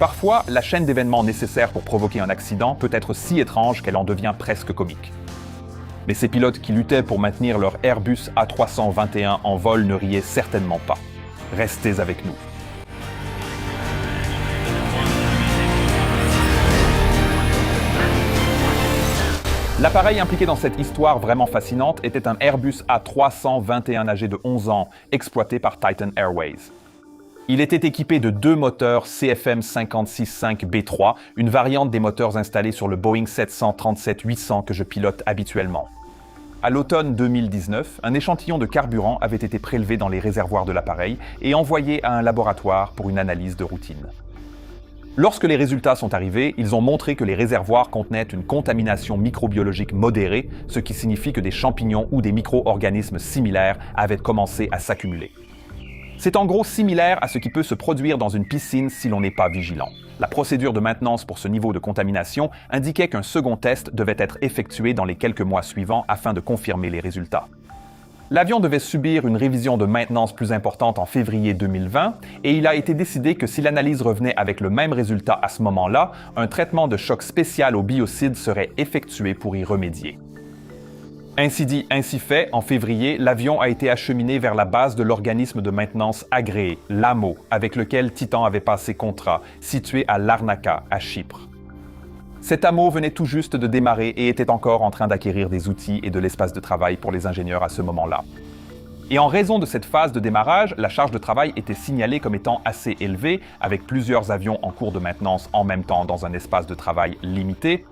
Parfois, la chaîne d'événements nécessaire pour provoquer un accident peut être si étrange qu'elle en devient presque comique. Mais ces pilotes qui luttaient pour maintenir leur Airbus A321 en vol ne riaient certainement pas. Restez avec nous. L'appareil impliqué dans cette histoire vraiment fascinante était un Airbus A321 âgé de 11 ans, exploité par Titan Airways. Il était équipé de 2 moteurs CFM56-5B3, une variante des moteurs installés sur le Boeing 737-800 que je pilote habituellement. À l'automne 2019, un échantillon de carburant avait été prélevé dans les réservoirs de l'appareil et envoyé à un laboratoire pour une analyse de routine. Lorsque les résultats sont arrivés, ils ont montré que les réservoirs contenaient une contamination microbiologique modérée, ce qui signifie que des champignons ou des micro-organismes similaires avaient commencé à s'accumuler. C'est en gros similaire à ce qui peut se produire dans une piscine si l'on n'est pas vigilant. La procédure de maintenance pour ce niveau de contamination indiquait qu'un second test devait être effectué dans les quelques mois suivants afin de confirmer les résultats. L'avion devait subir une révision de maintenance plus importante en février 2020 et il a été décidé que si l'analyse revenait avec le même résultat à ce moment-là, un traitement de choc spécial au biocide serait effectué pour y remédier. Ainsi dit, ainsi fait, en février, l'avion a été acheminé vers la base de l'organisme de maintenance agréé, l'AMO, avec lequel Titan avait passé contrat, situé à Larnaca, à Chypre. Cet AMO venait tout juste de démarrer et était encore en train d'acquérir des outils et de l'espace de travail pour les ingénieurs à ce moment-là. Et en raison de cette phase de démarrage, la charge de travail était signalée comme étant assez élevée, avec plusieurs avions en cours de maintenance en même temps dans un espace de travail limité.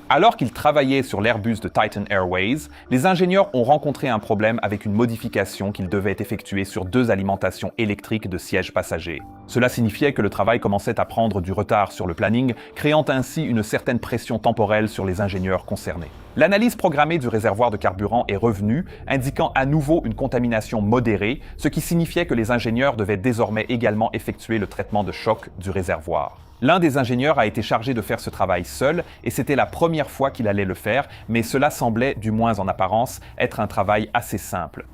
Alors qu'ils travaillaient sur l'Airbus de Titan Airways, les ingénieurs ont rencontré un problème avec une modification qu'ils devaient effectuer sur 2 alimentations électriques de sièges passagers. Cela signifiait que le travail commençait à prendre du retard sur le planning, créant ainsi une certaine pression temporelle sur les ingénieurs concernés. L'analyse programmée du réservoir de carburant est revenue, indiquant à nouveau une contamination modérée, ce qui signifiait que les ingénieurs devaient désormais également effectuer le traitement de choc du réservoir. L'un des ingénieurs a été chargé de faire ce travail seul, et c'était la première fois qu'il allait le faire, mais cela semblait, du moins en apparence, être un travail assez simple.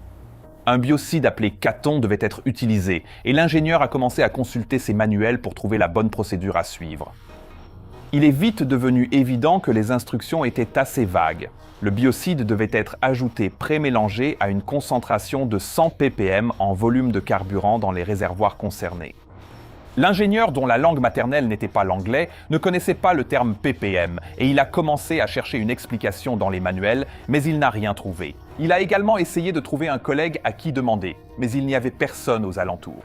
Un biocide appelé Caton devait être utilisé, et l'ingénieur a commencé à consulter ses manuels pour trouver la bonne procédure à suivre. Il est vite devenu évident que les instructions étaient assez vagues. Le biocide devait être ajouté pré-mélangé à une concentration de 100 ppm en volume de carburant dans les réservoirs concernés. L'ingénieur, dont la langue maternelle n'était pas l'anglais, ne connaissait pas le terme ppm et il a commencé à chercher une explication dans les manuels, mais il n'a rien trouvé. Il a également essayé de trouver un collègue à qui demander, mais il n'y avait personne aux alentours.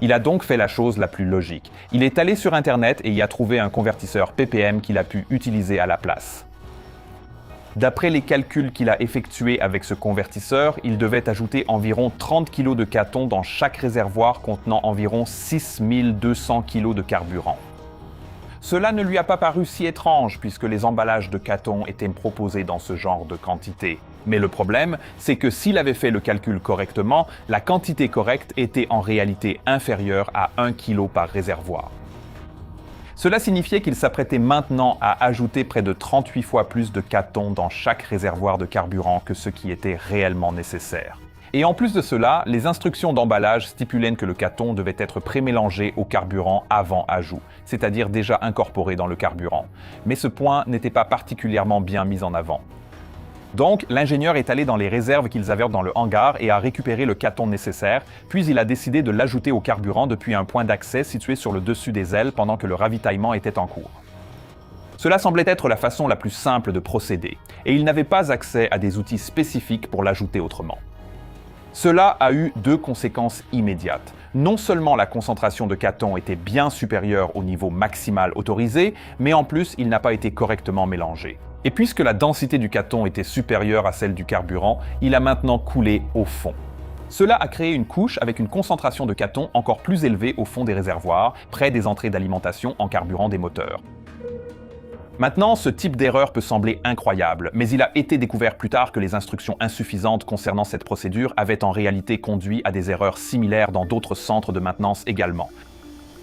Il a donc fait la chose la plus logique. Il est allé sur Internet et y a trouvé un convertisseur ppm qu'il a pu utiliser à la place. D'après les calculs qu'il a effectués avec ce convertisseur, il devait ajouter environ 30 kg de Caton dans chaque réservoir contenant environ 6200 kg de carburant. Cela ne lui a pas paru si étrange puisque les emballages de Caton étaient proposés dans ce genre de quantité. Mais le problème, c'est que s'il avait fait le calcul correctement, la quantité correcte était en réalité inférieure à 1 kg par réservoir. Cela signifiait qu'il s'apprêtait maintenant à ajouter près de 38 fois plus de Caton dans chaque réservoir de carburant que ce qui était réellement nécessaire. Et en plus de cela, les instructions d'emballage stipulaient que le Caton devait être pré-mélangé au carburant avant ajout, c'est-à-dire déjà incorporé dans le carburant. Mais ce point n'était pas particulièrement bien mis en avant. Donc, l'ingénieur est allé dans les réserves qu'ils avaient dans le hangar et a récupéré le Caton nécessaire, puis il a décidé de l'ajouter au carburant depuis un point d'accès situé sur le dessus des ailes pendant que le ravitaillement était en cours. Cela semblait être la façon la plus simple de procéder, et il n'avait pas accès à des outils spécifiques pour l'ajouter autrement. Cela a eu 2 conséquences immédiates. Non seulement la concentration de Caton était bien supérieure au niveau maximal autorisé, mais en plus il n'a pas été correctement mélangé. Et puisque la densité du Caton était supérieure à celle du carburant, il a maintenant coulé au fond. Cela a créé une couche avec une concentration de Caton encore plus élevée au fond des réservoirs, près des entrées d'alimentation en carburant des moteurs. Maintenant, ce type d'erreur peut sembler incroyable, mais il a été découvert plus tard que les instructions insuffisantes concernant cette procédure avaient en réalité conduit à des erreurs similaires dans d'autres centres de maintenance également.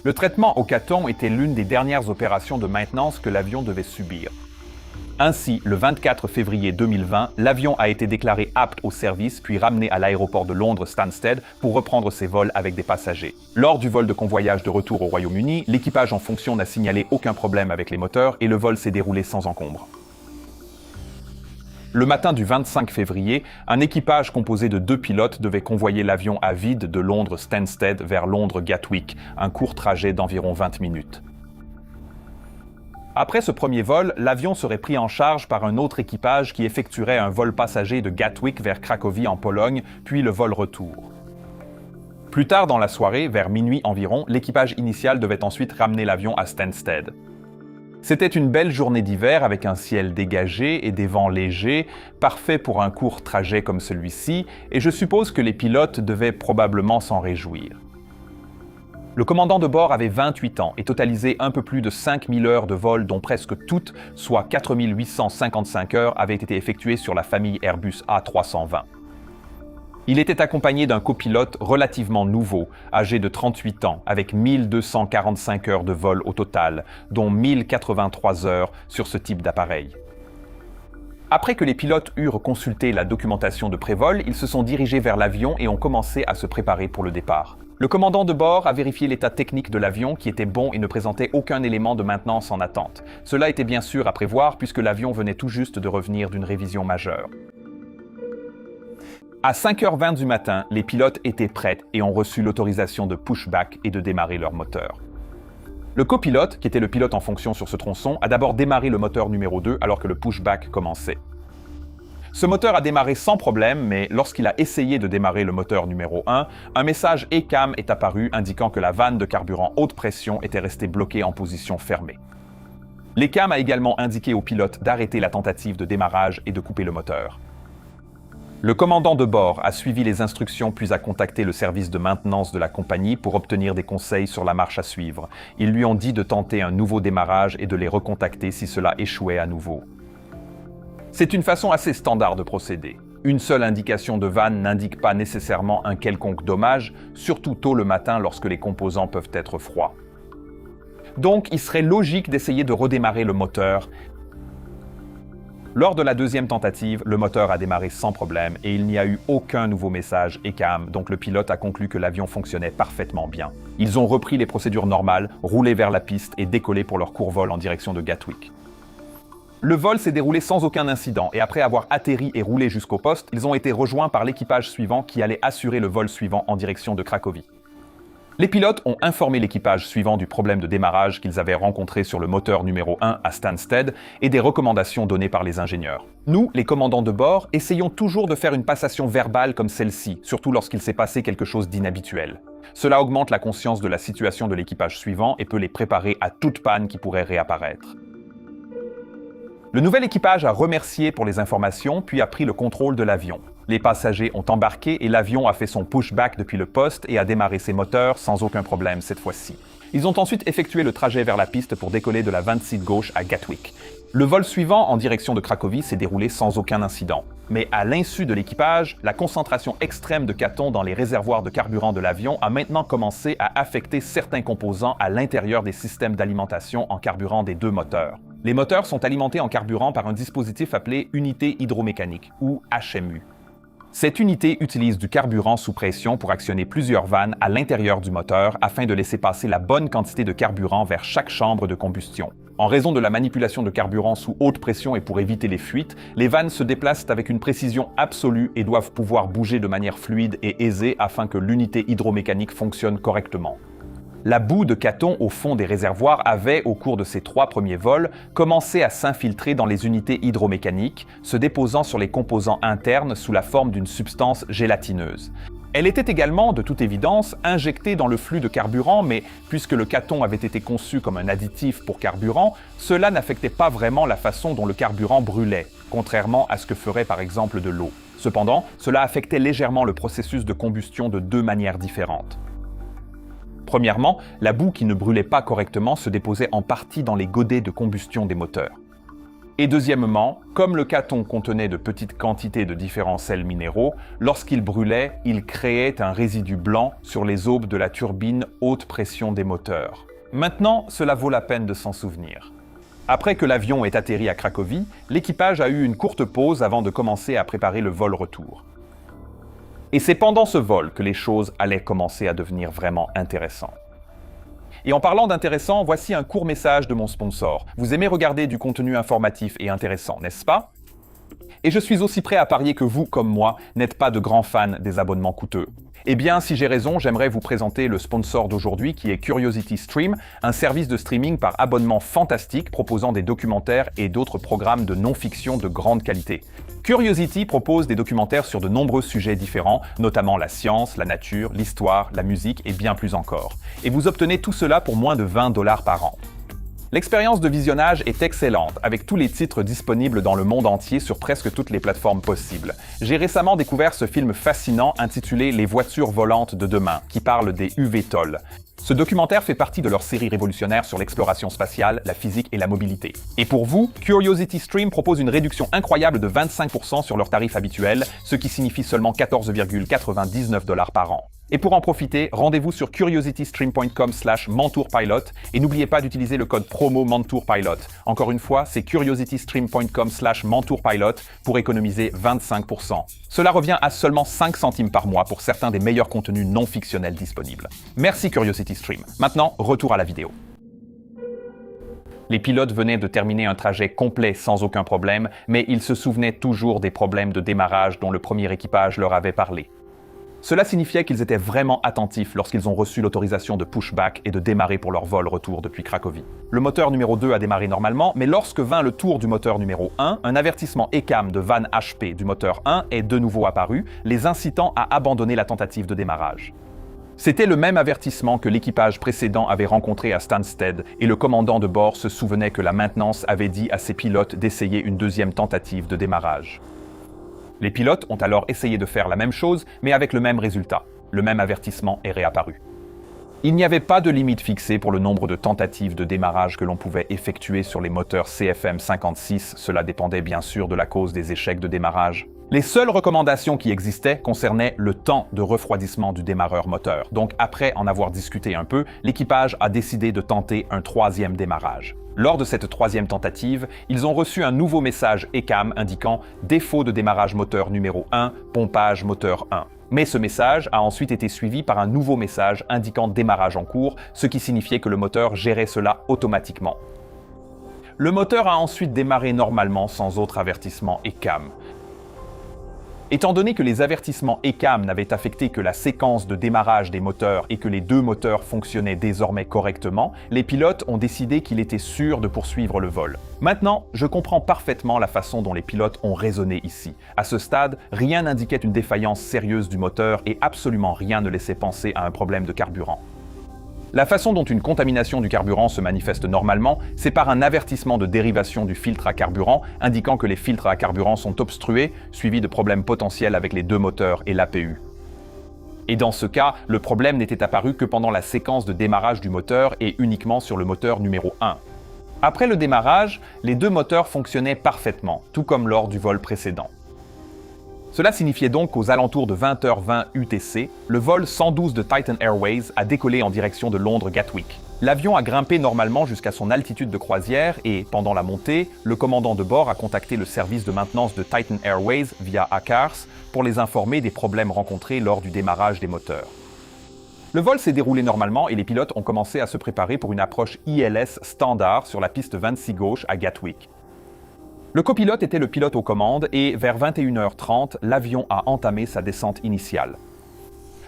Le traitement au Caton était l'une des dernières opérations de maintenance que l'avion devait subir. Ainsi, le 24 février 2020, l'avion a été déclaré apte au service puis ramené à l'aéroport de Londres Stansted pour reprendre ses vols avec des passagers. Lors du vol de convoyage de retour au Royaume-Uni, l'équipage en fonction n'a signalé aucun problème avec les moteurs et le vol s'est déroulé sans encombre. Le matin du 25 février, un équipage composé de 2 pilotes devait convoyer l'avion à vide de Londres Stansted vers Londres Gatwick, un court trajet d'environ 20 minutes. Après ce premier vol, l'avion serait pris en charge par un autre équipage qui effectuerait un vol passager de Gatwick vers Cracovie en Pologne, puis le vol retour. Plus tard dans la soirée, vers minuit environ, l'équipage initial devait ensuite ramener l'avion à Stansted. C'était une belle journée d'hiver avec un ciel dégagé et des vents légers, parfait pour un court trajet comme celui-ci, et je suppose que les pilotes devaient probablement s'en réjouir. Le commandant de bord avait 28 ans et totalisait un peu plus de 5000 heures de vol dont presque toutes, soit 4855 heures, avaient été effectuées sur la famille Airbus A320. Il était accompagné d'un copilote relativement nouveau, âgé de 38 ans, avec 1245 heures de vol au total, dont 1083 heures sur ce type d'appareil. Après que les pilotes eurent consulté la documentation de prévol, ils se sont dirigés vers l'avion et ont commencé à se préparer pour le départ. Le commandant de bord a vérifié l'état technique de l'avion qui était bon et ne présentait aucun élément de maintenance en attente. Cela était bien sûr à prévoir puisque l'avion venait tout juste de revenir d'une révision majeure. À 5h20 du matin, les pilotes étaient prêts et ont reçu l'autorisation de pushback et de démarrer leur moteur. Le copilote, qui était le pilote en fonction sur ce tronçon, a d'abord démarré le moteur numéro 2 alors que le pushback commençait. Ce moteur a démarré sans problème, mais lorsqu'il a essayé de démarrer le moteur numéro 1, un message ECAM est apparu indiquant que la vanne de carburant haute pression était restée bloquée en position fermée. L'ECAM a également indiqué au pilote d'arrêter la tentative de démarrage et de couper le moteur. Le commandant de bord a suivi les instructions puis a contacté le service de maintenance de la compagnie pour obtenir des conseils sur la marche à suivre. Ils lui ont dit de tenter un nouveau démarrage et de les recontacter si cela échouait à nouveau. C'est une façon assez standard de procéder. Une seule indication de vanne n'indique pas nécessairement un quelconque dommage, surtout tôt le matin lorsque les composants peuvent être froids. Donc, il serait logique d'essayer de redémarrer le moteur. Lors de la deuxième tentative, le moteur a démarré sans problème et il n'y a eu aucun nouveau message ECAM, donc le pilote a conclu que l'avion fonctionnait parfaitement bien. Ils ont repris les procédures normales, roulé vers la piste et décollé pour leur court vol en direction de Gatwick. Le vol s'est déroulé sans aucun incident et après avoir atterri et roulé jusqu'au poste, ils ont été rejoints par l'équipage suivant qui allait assurer le vol suivant en direction de Cracovie. Les pilotes ont informé l'équipage suivant du problème de démarrage qu'ils avaient rencontré sur le moteur numéro 1 à Stansted et des recommandations données par les ingénieurs. Nous, les commandants de bord, essayons toujours de faire une passation verbale comme celle-ci, surtout lorsqu'il s'est passé quelque chose d'inhabituel. Cela augmente la conscience de la situation de l'équipage suivant et peut les préparer à toute panne qui pourrait réapparaître. Le nouvel équipage a remercié pour les informations, puis a pris le contrôle de l'avion. Les passagers ont embarqué et l'avion a fait son pushback depuis le poste et a démarré ses moteurs sans aucun problème cette fois-ci. Ils ont ensuite effectué le trajet vers la piste pour décoller de la vanne gauche à Gatwick. Le vol suivant en direction de Cracovie s'est déroulé sans aucun incident. Mais à l'insu de l'équipage, la concentration extrême de Caton dans les réservoirs de carburant de l'avion a maintenant commencé à affecter certains composants à l'intérieur des systèmes d'alimentation en carburant des deux moteurs. Les moteurs sont alimentés en carburant par un dispositif appelé unité hydromécanique, ou HMU. Cette unité utilise du carburant sous pression pour actionner plusieurs vannes à l'intérieur du moteur afin de laisser passer la bonne quantité de carburant vers chaque chambre de combustion. En raison de la manipulation de carburant sous haute pression et pour éviter les fuites, les vannes se déplacent avec une précision absolue et doivent pouvoir bouger de manière fluide et aisée afin que l'unité hydromécanique fonctionne correctement. La boue de Caton au fond des réservoirs avait, au cours de ses 3 premiers vols, commencé à s'infiltrer dans les unités hydromécaniques, se déposant sur les composants internes sous la forme d'une substance gélatineuse. Elle était également, de toute évidence, injectée dans le flux de carburant, mais puisque le Caton avait été conçu comme un additif pour carburant, cela n'affectait pas vraiment la façon dont le carburant brûlait, contrairement à ce que ferait par exemple de l'eau. Cependant, cela affectait légèrement le processus de combustion de 2 manières différentes. Premièrement, la boue qui ne brûlait pas correctement se déposait en partie dans les godets de combustion des moteurs. Et deuxièmement, comme le Caton contenait de petites quantités de différents sels minéraux, lorsqu'il brûlait, il créait un résidu blanc sur les aubes de la turbine haute pression des moteurs. Maintenant, cela vaut la peine de s'en souvenir. Après que l'avion ait atterri à Cracovie, l'équipage a eu une courte pause avant de commencer à préparer le vol retour. Et c'est pendant ce vol que les choses allaient commencer à devenir vraiment intéressantes. Et en parlant d'intéressant, voici un court message de mon sponsor. Vous aimez regarder du contenu informatif et intéressant, n'est-ce pas? Et je suis aussi prêt à parier que vous, comme moi, n'êtes pas de grands fans des abonnements coûteux. Eh bien, si j'ai raison, j'aimerais vous présenter le sponsor d'aujourd'hui qui est Curiosity Stream, un service de streaming par abonnement fantastique proposant des documentaires et d'autres programmes de non-fiction de grande qualité. Curiosity propose des documentaires sur de nombreux sujets différents, notamment la science, la nature, l'histoire, la musique et bien plus encore. Et vous obtenez tout cela pour moins de 20 $ par an. L'expérience de visionnage est excellente, avec tous les titres disponibles dans le monde entier sur presque toutes les plateformes possibles. J'ai récemment découvert ce film fascinant intitulé « Les voitures volantes de demain », qui parle des UV-Toll. Ce documentaire fait partie de leur série révolutionnaire sur l'exploration spatiale, la physique et la mobilité. Et pour vous, Curiosity Stream propose une réduction incroyable de 25% sur leur tarif habituel, ce qui signifie seulement 14,99 $ par an. Et pour en profiter, rendez-vous sur curiositystream.com/mentourpilot et n'oubliez pas d'utiliser le code promo mentourpilot. Encore une fois, c'est curiositystream.com/mentourpilot pour économiser 25%. Cela revient à seulement 5 centimes par mois pour certains des meilleurs contenus non fictionnels disponibles. Merci Curiosity Stream. Maintenant, retour à la vidéo. Les pilotes venaient de terminer un trajet complet sans aucun problème, mais ils se souvenaient toujours des problèmes de démarrage dont le premier équipage leur avait parlé. Cela signifiait qu'ils étaient vraiment attentifs lorsqu'ils ont reçu l'autorisation de pushback et de démarrer pour leur vol retour depuis Cracovie. Le moteur numéro 2 a démarré normalement, mais lorsque vint le tour du moteur numéro 1, un avertissement ECAM de vanne HP du moteur 1 est de nouveau apparu, les incitant à abandonner la tentative de démarrage. C'était le même avertissement que l'équipage précédent avait rencontré à Stansted, et le commandant de bord se souvenait que la maintenance avait dit à ses pilotes d'essayer une deuxième tentative de démarrage. Les pilotes ont alors essayé de faire la même chose, mais avec le même résultat. Le même avertissement est réapparu. Il n'y avait pas de limite fixée pour le nombre de tentatives de démarrage que l'on pouvait effectuer sur les moteurs CFM56, cela dépendait bien sûr de la cause des échecs de démarrage. Les seules recommandations qui existaient concernaient le temps de refroidissement du démarreur moteur. Donc après en avoir discuté un peu, l'équipage a décidé de tenter un troisième démarrage. Lors de cette troisième tentative, ils ont reçu un nouveau message ECAM indiquant « Défaut de démarrage moteur numéro 1, pompage moteur 1 ». Mais ce message a ensuite été suivi par un nouveau message indiquant démarrage en cours, ce qui signifiait que le moteur gérait cela automatiquement. Le moteur a ensuite démarré normalement sans autre avertissement ECAM. Étant donné que les avertissements ECAM n'avaient affecté que la séquence de démarrage des moteurs et que les deux moteurs fonctionnaient désormais correctement, les pilotes ont décidé qu'il était sûr de poursuivre le vol. Maintenant, je comprends parfaitement la façon dont les pilotes ont raisonné ici. À ce stade, rien n'indiquait une défaillance sérieuse du moteur et absolument rien ne laissait penser à un problème de carburant. La façon dont une contamination du carburant se manifeste normalement, c'est par un avertissement de dérivation du filtre à carburant, indiquant que les filtres à carburant sont obstrués, suivi de problèmes potentiels avec les deux moteurs et l'APU. Et dans ce cas, le problème n'était apparu que pendant la séquence de démarrage du moteur et uniquement sur le moteur numéro 1. Après le démarrage, les deux moteurs fonctionnaient parfaitement, tout comme lors du vol précédent. Cela signifiait donc qu'aux alentours de 20h20 UTC, le vol 112 de Titan Airways a décollé en direction de Londres-Gatwick. L'avion a grimpé normalement jusqu'à son altitude de croisière et, pendant la montée, le commandant de bord a contacté le service de maintenance de Titan Airways via ACARS pour les informer des problèmes rencontrés lors du démarrage des moteurs. Le vol s'est déroulé normalement et les pilotes ont commencé à se préparer pour une approche ILS standard sur la piste 26 gauche à Gatwick. Le copilote était le pilote aux commandes et, vers 21h30, l'avion a entamé sa descente initiale.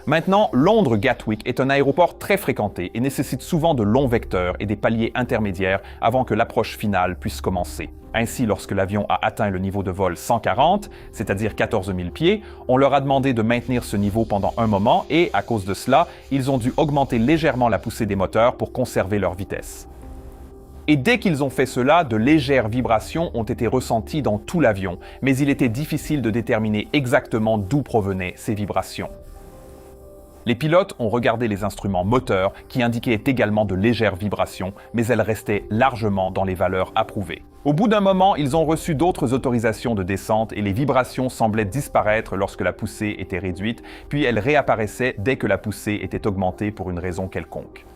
Maintenant, Londres-Gatwick est un aéroport très fréquenté et nécessite souvent de longs vecteurs et des paliers intermédiaires avant que l'approche finale puisse commencer. Ainsi, lorsque l'avion a atteint le niveau de vol 140, c'est-à-dire 14 000 pieds, on leur a demandé de maintenir ce niveau pendant un moment et, à cause de cela, ils ont dû augmenter légèrement la poussée des moteurs pour conserver leur vitesse. Et dès qu'ils ont fait cela, de légères vibrations ont été ressenties dans tout l'avion, mais il était difficile de déterminer exactement d'où provenaient ces vibrations. Les pilotes ont regardé les instruments moteurs qui indiquaient également de légères vibrations, mais elles restaient largement dans les valeurs approuvées. Au bout d'un moment, ils ont reçu d'autres autorisations de descente et les vibrations semblaient disparaître lorsque la poussée était réduite, puis elles réapparaissaient dès que la poussée était augmentée pour une raison quelconque.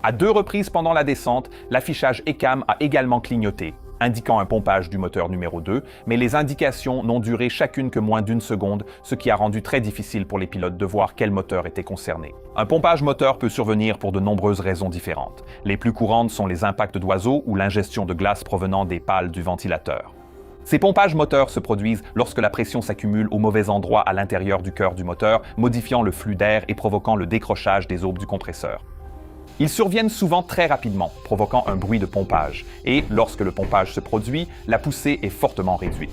À 2 reprises pendant la descente, l'affichage ECAM a également clignoté, indiquant un pompage du moteur numéro 2, mais les indications n'ont duré chacune que moins d'1 seconde, ce qui a rendu très difficile pour les pilotes de voir quel moteur était concerné. Un pompage moteur peut survenir pour de nombreuses raisons différentes. Les plus courantes sont les impacts d'oiseaux ou l'ingestion de glace provenant des pales du ventilateur. Ces pompages moteurs se produisent lorsque la pression s'accumule au mauvais endroit à l'intérieur du cœur du moteur, modifiant le flux d'air et provoquant le décrochage des aubes du compresseur. Ils surviennent souvent très rapidement, provoquant un bruit de pompage, et lorsque le pompage se produit, la poussée est fortement réduite.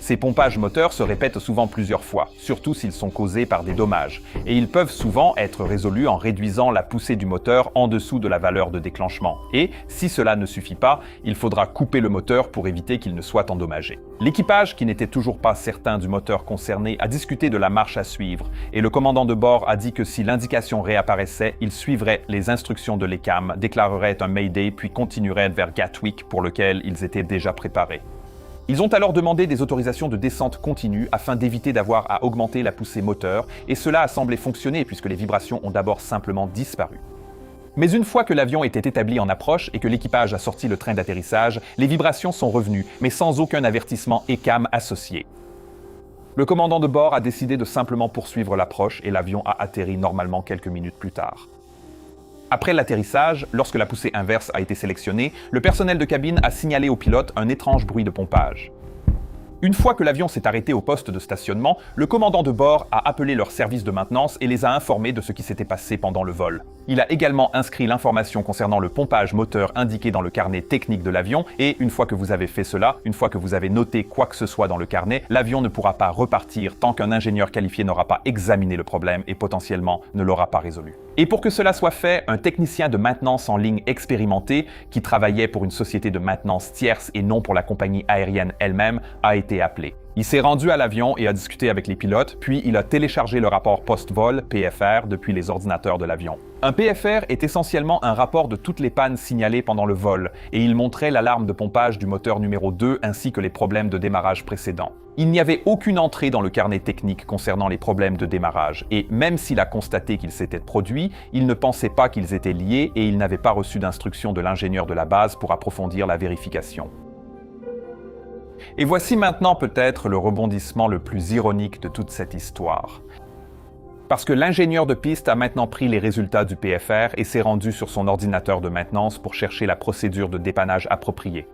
Ces pompages moteurs se répètent souvent plusieurs fois, surtout s'ils sont causés par des dommages, et ils peuvent souvent être résolus en réduisant la poussée du moteur en dessous de la valeur de déclenchement. Et, si cela ne suffit pas, il faudra couper le moteur pour éviter qu'il ne soit endommagé. L'équipage, qui n'était toujours pas certain du moteur concerné, a discuté de la marche à suivre, et le commandant de bord a dit que si l'indication réapparaissait, il suivrait les instructions de l'ECAM, déclarerait un Mayday puis continuerait vers Gatwick pour lequel ils étaient déjà préparés. Ils ont alors demandé des autorisations de descente continue afin d'éviter d'avoir à augmenter la poussée moteur, et cela a semblé fonctionner puisque les vibrations ont d'abord simplement disparu. Mais une fois que l'avion était établi en approche et que l'équipage a sorti le train d'atterrissage, les vibrations sont revenues, mais sans aucun avertissement ECAM associé. Le commandant de bord a décidé de simplement poursuivre l'approche et l'avion a atterri normalement quelques minutes plus tard. Après l'atterrissage, lorsque la poussée inverse a été sélectionnée, le personnel de cabine a signalé au pilote un étrange bruit de pompage. Une fois que l'avion s'est arrêté au poste de stationnement, le commandant de bord a appelé leur service de maintenance et les a informés de ce qui s'était passé pendant le vol. Il a également inscrit l'information concernant le pompage moteur indiqué dans le carnet technique de l'avion et une fois que vous avez fait cela, une fois que vous avez noté quoi que ce soit dans le carnet, l'avion ne pourra pas repartir tant qu'un ingénieur qualifié n'aura pas examiné le problème et potentiellement ne l'aura pas résolu. Et pour que cela soit fait, un technicien de maintenance en ligne expérimenté, qui travaillait pour une société de maintenance tierce et non pour la compagnie aérienne elle-même, a été appelé. Il s'est rendu à l'avion et a discuté avec les pilotes, puis il a téléchargé le rapport post-vol, PFR, depuis les ordinateurs de l'avion. Un PFR est essentiellement un rapport de toutes les pannes signalées pendant le vol, et il montrait l'alarme de pompage du moteur numéro 2 ainsi que les problèmes de démarrage précédents. Il n'y avait aucune entrée dans le carnet technique concernant les problèmes de démarrage, et même s'il a constaté qu'ils s'étaient produits, il ne pensait pas qu'ils étaient liés et il n'avait pas reçu d'instruction de l'ingénieur de la base pour approfondir la vérification. Et voici maintenant peut-être le rebondissement le plus ironique de toute cette histoire. Parce que l'ingénieur de piste a maintenant pris les résultats du PFR et s'est rendu sur son ordinateur de maintenance pour chercher la procédure de dépannage appropriée.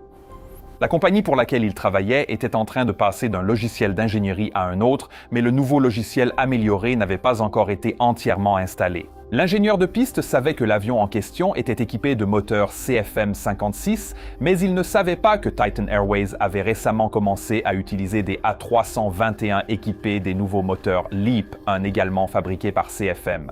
La compagnie pour laquelle il travaillait était en train de passer d'un logiciel d'ingénierie à un autre, mais le nouveau logiciel amélioré n'avait pas encore été entièrement installé. L'ingénieur de piste savait que l'avion en question était équipé de moteurs CFM56, mais il ne savait pas que Titan Airways avait récemment commencé à utiliser des A321 équipés des nouveaux moteurs LEAP, un également fabriqué par CFM.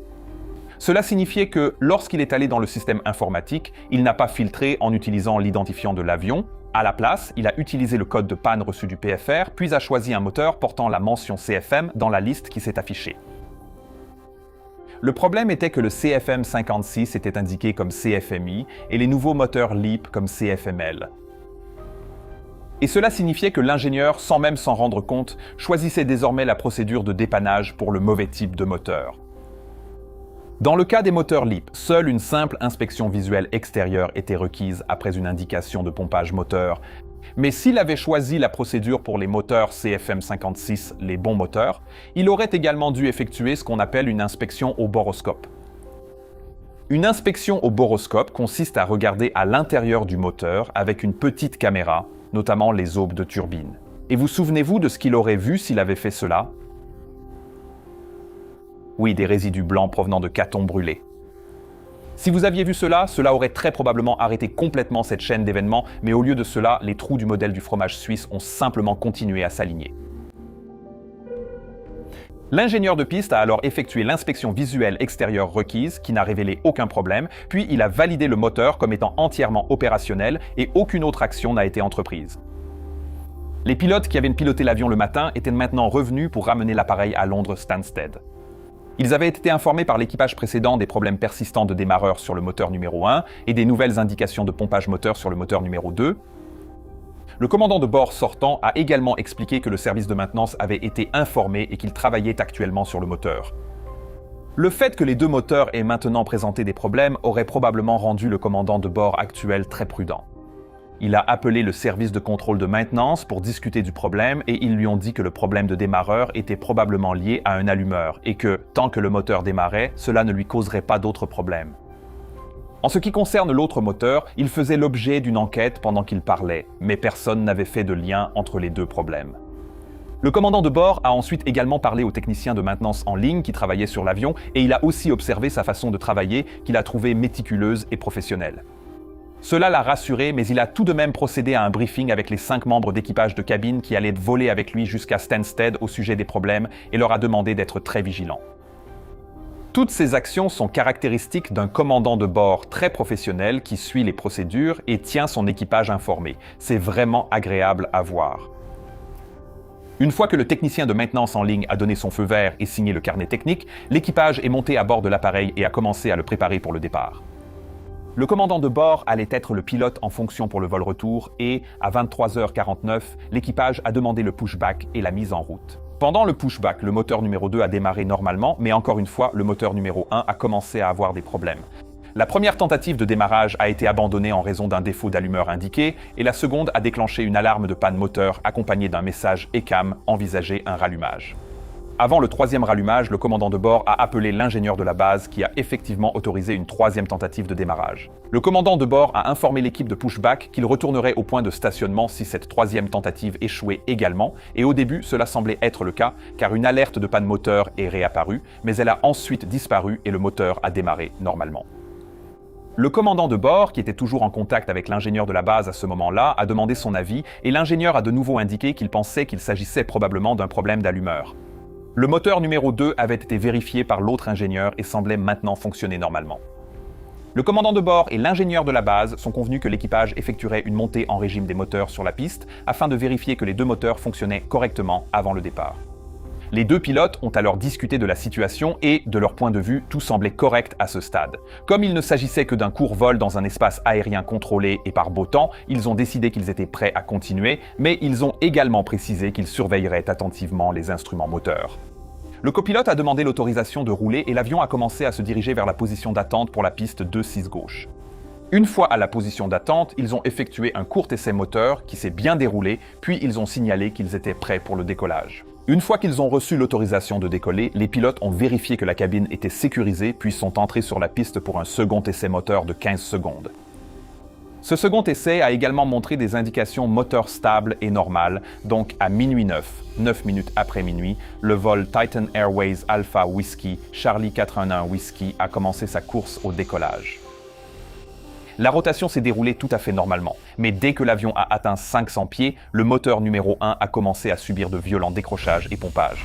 Cela signifiait que, lorsqu'il est allé dans le système informatique, il n'a pas filtré en utilisant l'identifiant de l'avion. À la place, il a utilisé le code de panne reçu du PFR, puis a choisi un moteur portant la mention CFM dans la liste qui s'est affichée. Le problème était que le CFM56 était indiqué comme CFMI et les nouveaux moteurs LEAP comme CFML. Et cela signifiait que l'ingénieur, sans même s'en rendre compte, choisissait désormais la procédure de dépannage pour le mauvais type de moteur. Dans le cas des moteurs LEAP, seule une simple inspection visuelle extérieure était requise après une indication de pompage moteur. Mais s'il avait choisi la procédure pour les moteurs CFM56, les bons moteurs, il aurait également dû effectuer ce qu'on appelle une inspection au boroscope. Une inspection au boroscope consiste à regarder à l'intérieur du moteur avec une petite caméra, notamment les aubes de turbine. Et vous souvenez-vous de ce qu'il aurait vu s'il avait fait cela? Oui, des résidus blancs provenant de catons brûlés. Si vous aviez vu cela, cela aurait très probablement arrêté complètement cette chaîne d'événements, mais au lieu de cela, les trous du modèle du fromage suisse ont simplement continué à s'aligner. L'ingénieur de piste a alors effectué l'inspection visuelle extérieure requise, qui n'a révélé aucun problème, puis il a validé le moteur comme étant entièrement opérationnel et aucune autre action n'a été entreprise. Les pilotes qui avaient piloté l'avion le matin étaient maintenant revenus pour ramener l'appareil à Londres Stansted. Ils avaient été informés par l'équipage précédent des problèmes persistants de démarreur sur le moteur numéro 1 et des nouvelles indications de pompage moteur sur le moteur numéro 2. Le commandant de bord sortant a également expliqué que le service de maintenance avait été informé et qu'il travaillait actuellement sur le moteur. Le fait que les deux moteurs aient maintenant présenté des problèmes aurait probablement rendu le commandant de bord actuel très prudent. Il a appelé le service de contrôle de maintenance pour discuter du problème et ils lui ont dit que le problème de démarreur était probablement lié à un allumeur et que, tant que le moteur démarrait, cela ne lui causerait pas d'autres problèmes. En ce qui concerne l'autre moteur, il faisait l'objet d'une enquête pendant qu'il parlait, mais personne n'avait fait de lien entre les deux problèmes. Le commandant de bord a ensuite également parlé au technicien de maintenance en ligne qui travaillait sur l'avion et il a aussi observé sa façon de travailler qu'il a trouvée méticuleuse et professionnelle. Cela l'a rassuré, mais il a tout de même procédé à un briefing avec les 5 membres d'équipage de cabine qui allaient voler avec lui jusqu'à Stansted au sujet des problèmes et leur a demandé d'être très vigilants. Toutes ces actions sont caractéristiques d'un commandant de bord très professionnel qui suit les procédures et tient son équipage informé. C'est vraiment agréable à voir. Une fois que le technicien de maintenance en ligne a donné son feu vert et signé le carnet technique, l'équipage est monté à bord de l'appareil et a commencé à le préparer pour le départ. Le commandant de bord allait être le pilote en fonction pour le vol retour et, à 23h49, l'équipage a demandé le pushback et la mise en route. Pendant le pushback, le moteur numéro 2 a démarré normalement, mais encore une fois, le moteur numéro 1 a commencé à avoir des problèmes. La première tentative de démarrage a été abandonnée en raison d'un défaut d'allumeur indiqué, et la seconde a déclenché une alarme de panne moteur accompagnée d'un message ECAM envisager un rallumage. Avant le troisième rallumage, le commandant de bord a appelé l'ingénieur de la base qui a effectivement autorisé une troisième tentative de démarrage. Le commandant de bord a informé l'équipe de pushback qu'il retournerait au point de stationnement si cette troisième tentative échouait également, et au début cela semblait être le cas car une alerte de panne moteur est réapparue, mais elle a ensuite disparu et le moteur a démarré normalement. Le commandant de bord, qui était toujours en contact avec l'ingénieur de la base à ce moment-là, a demandé son avis et l'ingénieur a de nouveau indiqué qu'il pensait qu'il s'agissait probablement d'un problème d'allumeur. Le moteur numéro 2 avait été vérifié par l'autre ingénieur et semblait maintenant fonctionner normalement. Le commandant de bord et l'ingénieur de la base sont convenus que l'équipage effectuerait une montée en régime des moteurs sur la piste afin de vérifier que les deux moteurs fonctionnaient correctement avant le départ. Les deux pilotes ont alors discuté de la situation et, de leur point de vue, tout semblait correct à ce stade. Comme il ne s'agissait que d'un court vol dans un espace aérien contrôlé et par beau temps, ils ont décidé qu'ils étaient prêts à continuer, mais ils ont également précisé qu'ils surveilleraient attentivement les instruments moteurs. Le copilote a demandé l'autorisation de rouler et l'avion a commencé à se diriger vers la position d'attente pour la piste 2-6 gauche. Une fois à la position d'attente, ils ont effectué un court essai moteur qui s'est bien déroulé, puis ils ont signalé qu'ils étaient prêts pour le décollage. Une fois qu'ils ont reçu l'autorisation de décoller, les pilotes ont vérifié que la cabine était sécurisée puis sont entrés sur la piste pour un second essai moteur de 15 secondes. Ce second essai a également montré des indications moteur stable et normales, donc à minuit 9 minutes après minuit, le vol Titan Airways Alpha Whiskey Charlie 411 Whiskey a commencé sa course au décollage. La rotation s'est déroulée tout à fait normalement, mais dès que l'avion a atteint 500 pieds, le moteur numéro 1 a commencé à subir de violents décrochages et pompages.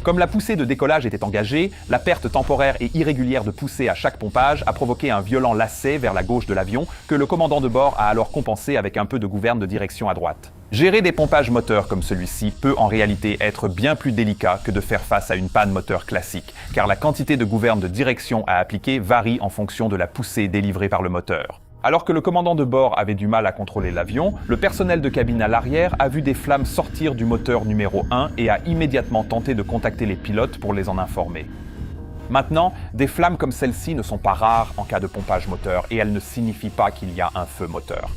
Comme la poussée de décollage était engagée, la perte temporaire et irrégulière de poussée à chaque pompage a provoqué un violent lacet vers la gauche de l'avion que le commandant de bord a alors compensé avec un peu de gouverne de direction à droite. Gérer des pompages moteurs comme celui-ci peut en réalité être bien plus délicat que de faire face à une panne moteur classique, car la quantité de gouverne de direction à appliquer varie en fonction de la poussée délivrée par le moteur. Alors que le commandant de bord avait du mal à contrôler l'avion, le personnel de cabine à l'arrière a vu des flammes sortir du moteur numéro 1 et a immédiatement tenté de contacter les pilotes pour les en informer. Maintenant, des flammes comme celle-ci ne sont pas rares en cas de pompage moteur et elles ne signifient pas qu'il y a un feu moteur.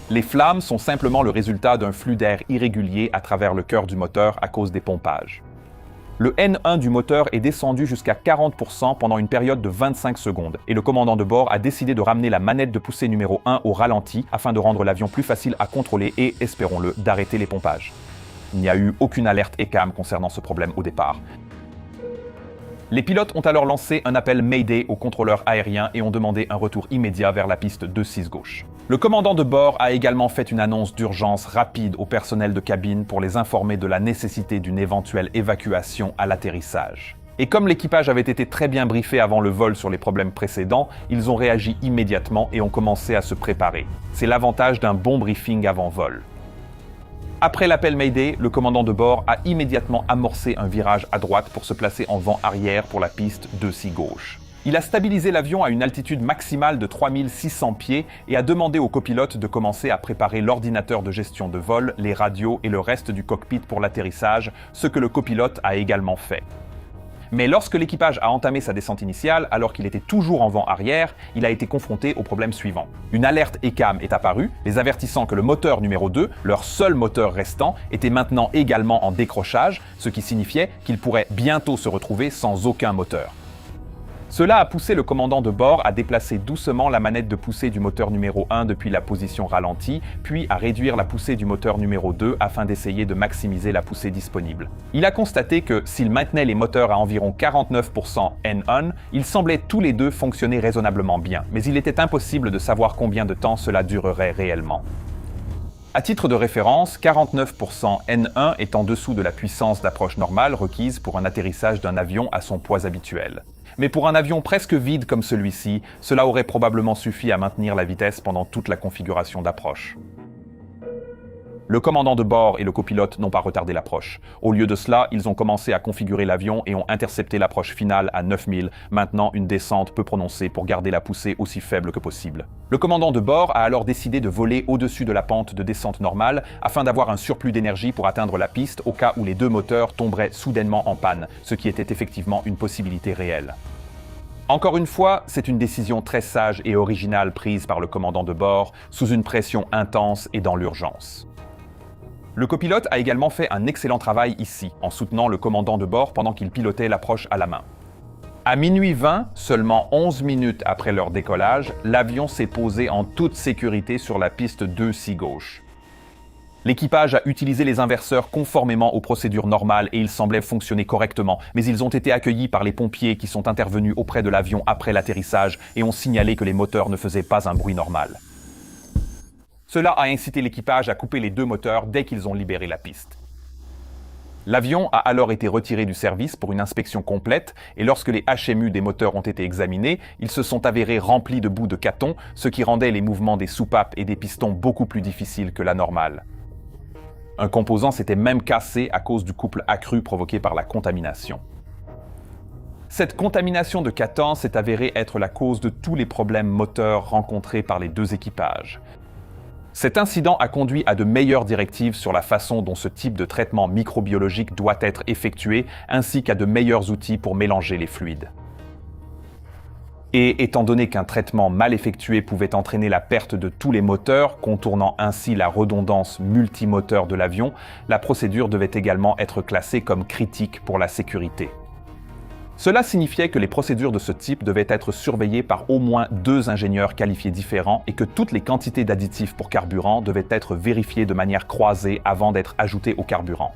Les flammes sont simplement le résultat d'un flux d'air irrégulier à travers le cœur du moteur à cause des pompages. Le N1 du moteur est descendu jusqu'à 40% pendant une période de 25 secondes et le commandant de bord a décidé de ramener la manette de poussée numéro 1 au ralenti afin de rendre l'avion plus facile à contrôler et, espérons-le, d'arrêter les pompages. Il n'y a eu aucune alerte ECAM concernant ce problème au départ. Les pilotes ont alors lancé un appel Mayday aux contrôleurs aériens et ont demandé un retour immédiat vers la piste 2-6 gauche. Le commandant de bord a également fait une annonce d'urgence rapide au personnel de cabine pour les informer de la nécessité d'une éventuelle évacuation à l'atterrissage. Et comme l'équipage avait été très bien briefé avant le vol sur les problèmes précédents, ils ont réagi immédiatement et ont commencé à se préparer. C'est l'avantage d'un bon briefing avant vol. Après l'appel Mayday, le commandant de bord a immédiatement amorcé un virage à droite pour se placer en vent arrière pour la piste 2-6 gauche. Il a stabilisé l'avion à une altitude maximale de 3600 pieds et a demandé au copilote de commencer à préparer l'ordinateur de gestion de vol, les radios et le reste du cockpit pour l'atterrissage, ce que le copilote a également fait. Mais lorsque l'équipage a entamé sa descente initiale, alors qu'il était toujours en vent arrière, il a été confronté au problème suivant. Une alerte ECAM est apparue, les avertissant que le moteur numéro 2, leur seul moteur restant, était maintenant également en décrochage, ce qui signifiait qu'il pourrait bientôt se retrouver sans aucun moteur. Cela a poussé le commandant de bord à déplacer doucement la manette de poussée du moteur numéro 1 depuis la position ralentie, puis à réduire la poussée du moteur numéro 2 afin d'essayer de maximiser la poussée disponible. Il a constaté que, s'il maintenait les moteurs à environ 49% N-on, ils semblaient tous les deux fonctionner raisonnablement bien, mais il était impossible de savoir combien de temps cela durerait réellement. À titre de référence, 49% N1 est en dessous de la puissance d'approche normale requise pour un atterrissage d'un avion à son poids habituel. Mais pour un avion presque vide comme celui-ci, cela aurait probablement suffi à maintenir la vitesse pendant toute la configuration d'approche. Le commandant de bord et le copilote n'ont pas retardé l'approche. Au lieu de cela, ils ont commencé à configurer l'avion et ont intercepté l'approche finale à 9000, maintenant une descente peu prononcée pour garder la poussée aussi faible que possible. Le commandant de bord a alors décidé de voler au-dessus de la pente de descente normale afin d'avoir un surplus d'énergie pour atteindre la piste au cas où les deux moteurs tomberaient soudainement en panne, ce qui était effectivement une possibilité réelle. Encore une fois, c'est une décision très sage et originale prise par le commandant de bord sous une pression intense et dans l'urgence. Le copilote a également fait un excellent travail ici, en soutenant le commandant de bord pendant qu'il pilotait l'approche à la main. À minuit 20, seulement 11 minutes après leur décollage, l'avion s'est posé en toute sécurité sur la piste 2C gauche. L'équipage a utilisé les inverseurs conformément aux procédures normales et ils semblaient fonctionner correctement, mais ils ont été accueillis par les pompiers qui sont intervenus auprès de l'avion après l'atterrissage et ont signalé que les moteurs ne faisaient pas un bruit normal. Cela a incité l'équipage à couper les deux moteurs dès qu'ils ont libéré la piste. L'avion a alors été retiré du service pour une inspection complète et lorsque les HMU des moteurs ont été examinés, ils se sont avérés remplis de boue de caton, ce qui rendait les mouvements des soupapes et des pistons beaucoup plus difficiles que la normale. Un composant s'était même cassé à cause du couple accru provoqué par la contamination. Cette contamination de caton s'est avérée être la cause de tous les problèmes moteurs rencontrés par les deux équipages. Cet incident a conduit à de meilleures directives sur la façon dont ce type de traitement microbiologique doit être effectué, ainsi qu'à de meilleurs outils pour mélanger les fluides. Et étant donné qu'un traitement mal effectué pouvait entraîner la perte de tous les moteurs, contournant ainsi la redondance multimoteur de l'avion, la procédure devait également être classée comme critique pour la sécurité. Cela signifiait que les procédures de ce type devaient être surveillées par au moins 2 ingénieurs qualifiés différents et que toutes les quantités d'additifs pour carburant devaient être vérifiées de manière croisée avant d'être ajoutées au carburant.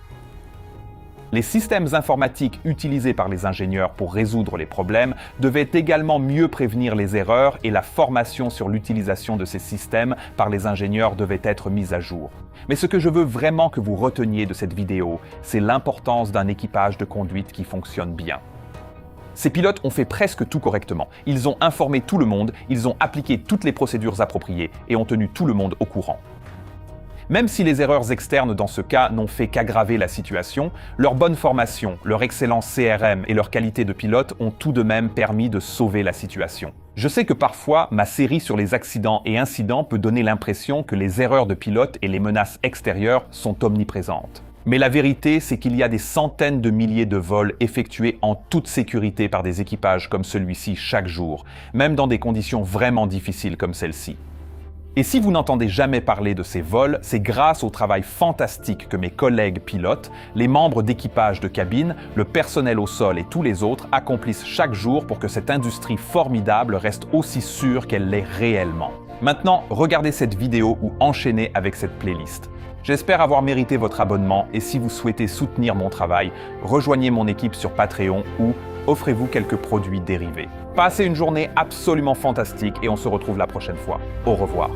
Les systèmes informatiques utilisés par les ingénieurs pour résoudre les problèmes devaient également mieux prévenir les erreurs et la formation sur l'utilisation de ces systèmes par les ingénieurs devait être mise à jour. Mais ce que je veux vraiment que vous reteniez de cette vidéo, c'est l'importance d'un équipage de conduite qui fonctionne bien. Ces pilotes ont fait presque tout correctement. Ils ont informé tout le monde, ils ont appliqué toutes les procédures appropriées et ont tenu tout le monde au courant. Même si les erreurs externes dans ce cas n'ont fait qu'aggraver la situation, leur bonne formation, leur excellent CRM et leur qualité de pilote ont tout de même permis de sauver la situation. Je sais que parfois, ma série sur les accidents et incidents peut donner l'impression que les erreurs de pilote et les menaces extérieures sont omniprésentes. Mais la vérité, c'est qu'il y a des centaines de milliers de vols effectués en toute sécurité par des équipages comme celui-ci chaque jour, même dans des conditions vraiment difficiles comme celle-ci. Et si vous n'entendez jamais parler de ces vols, c'est grâce au travail fantastique que mes collègues pilotes, les membres d'équipage de cabine, le personnel au sol et tous les autres accomplissent chaque jour pour que cette industrie formidable reste aussi sûre qu'elle l'est réellement. Maintenant, regardez cette vidéo ou enchaînez avec cette playlist. J'espère avoir mérité votre abonnement et si vous souhaitez soutenir mon travail, rejoignez mon équipe sur Patreon ou offrez-vous quelques produits dérivés. Passez une journée absolument fantastique et on se retrouve la prochaine fois. Au revoir.